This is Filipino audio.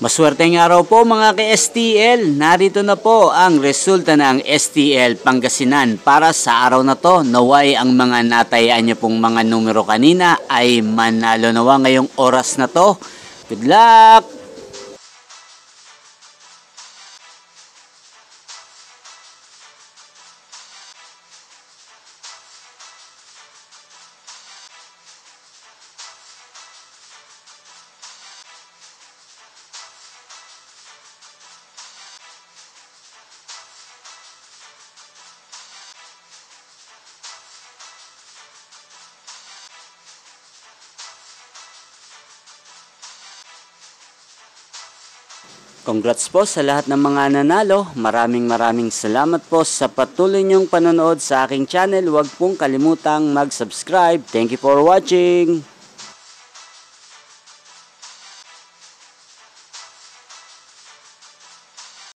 Maswerteng araw po mga ka-STL. Narito na po ang resulta ng STL Pangasinan para sa araw na to. Naway ang mga natayaan niyo pong mga numero kanina ay manalo nawa ngayong oras na to. Good luck! Congrats po sa lahat ng mga nanalo. Maraming salamat po sa patuloy niyong panonood sa aking channel. Huwag pong kalimutang mag-subscribe. Thank you for watching.